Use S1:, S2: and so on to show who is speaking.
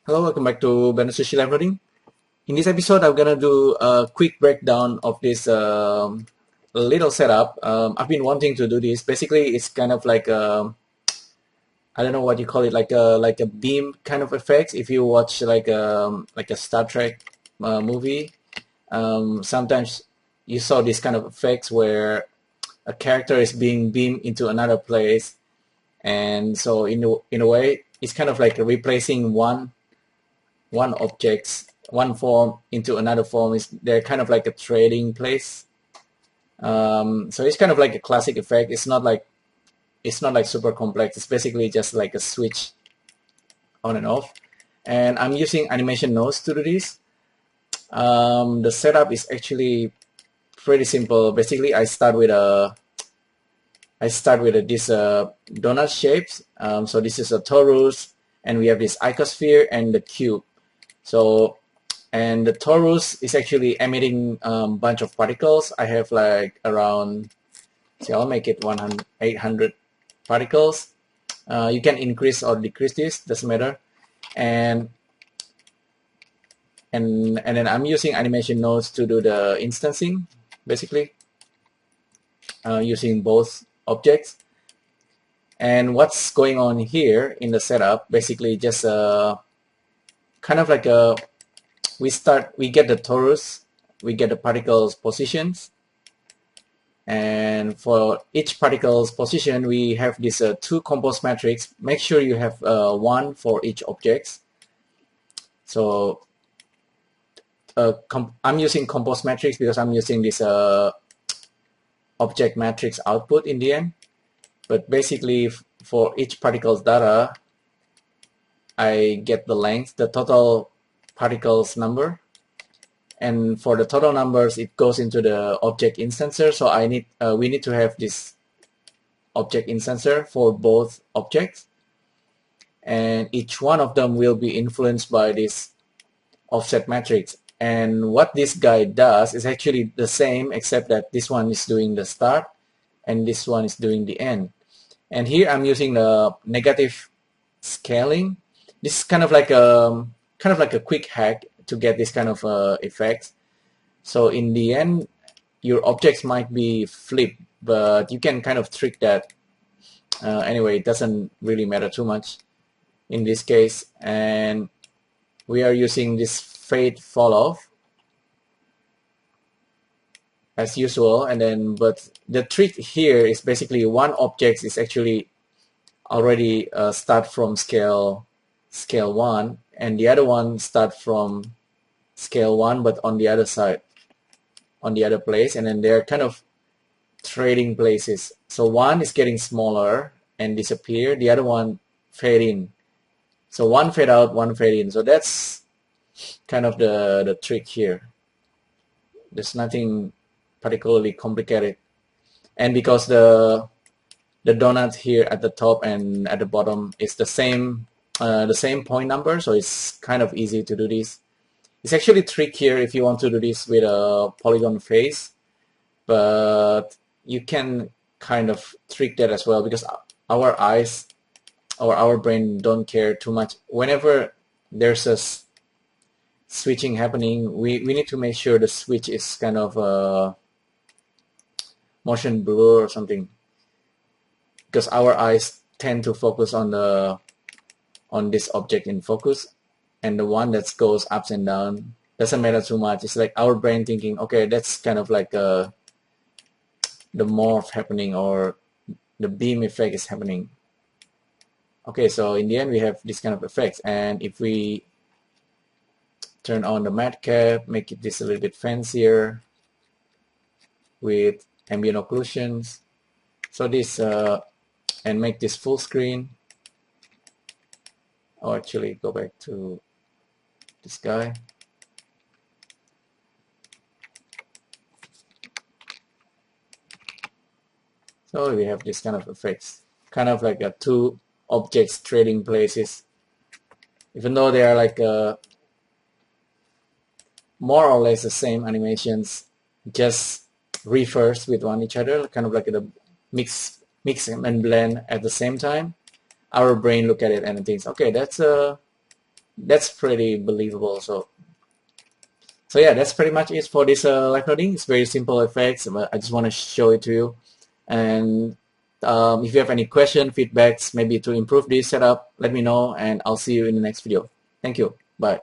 S1: Hello, welcome back to Beneficial Livenoving. In this episode, I'm gonna do a quick breakdown of this little setup. I've been wanting to do this. Basically, it's kind of like I don't know what you call it, like a beam kind of effect. If you watch like a Star Trek movie, sometimes you saw this kind of effects where a character is being beamed into another place, and so in a way, it's kind of like replacing one objects one form into another form. Is they're kind of like a trading place. So it's kind of like a classic effect. It's not like super complex. It's basically just like a switch on and off. And I'm using animation nodes to do this. The setup is actually pretty simple. Basically, I start with this donut shapes. So this is a torus, and we have this icosphere and the cube. So, and the torus is actually emitting a bunch of particles. I have like around, see, I'll make it 800 particles. You can increase or decrease this, doesn't matter. And then I'm using animation nodes to do the instancing, basically, using both objects. And what's going on here in the setup, basically just kind of like we get the torus, we get the particles positions, and for each particle's position we have this two compose matrix. Make sure you have one for each object. So I'm using compose matrix because I'm using this object matrix output in the end, but basically for each particle's data I get the length, the total particles number, and for the total numbers it goes into the object instancer. So we need to have this object instancer for both objects, and each one of them will be influenced by this offset matrix. And what this guy does is actually the same, except that this one is doing the start and this one is doing the end. And here I'm using the negative scaling. This is kind of like a quick hack to get this kind of effects. So in the end, your objects might be flipped, but you can kind of trick that. Anyway, it doesn't really matter too much in this case. And we are using this fade fall off as usual. And then, but the trick here is basically one object is actually already start from scale 1, and the other one start from scale 1 but on the other side, on the other place, and then they're kind of trading places. So one is getting smaller and disappear, the other one fade in. So one fade out, one fade in. So that's kind of the trick here. There's nothing particularly complicated. And because the donut here at the top and at the bottom is the same point number, so it's kind of easy to do this. It's actually trickier if you want to do this with a polygon face, but you can kind of trick that as well, because our eyes or our brain don't care too much. Whenever there's a switching happening, we need to make sure the switch is kind of motion blur or something, because our eyes tend to focus on this object in focus, and the one that goes ups and down doesn't matter too much. It's like our brain thinking, okay, that's kind of like the morph happening, or the beam effect is happening. Okay, so in the end we have this kind of effects. And if we turn on the matte cap, make it this a little bit fancier with ambient occlusions, so this and make this full screen. Oh, actually go back to this guy. So we have this kind of effects, kind of like two objects trading places, even though they are like more or less the same animations, just reverse with one each other, kind of like the mix and blend at the same time. Our brain look at it and thinks, okay, that's that's pretty believable. So yeah, that's pretty much it for this live noding. It's very simple effects, but I just want to show it to you. And if you have any question, feedbacks, maybe to improve this setup, let me know, and I'll see you in the next video. Thank you. Bye.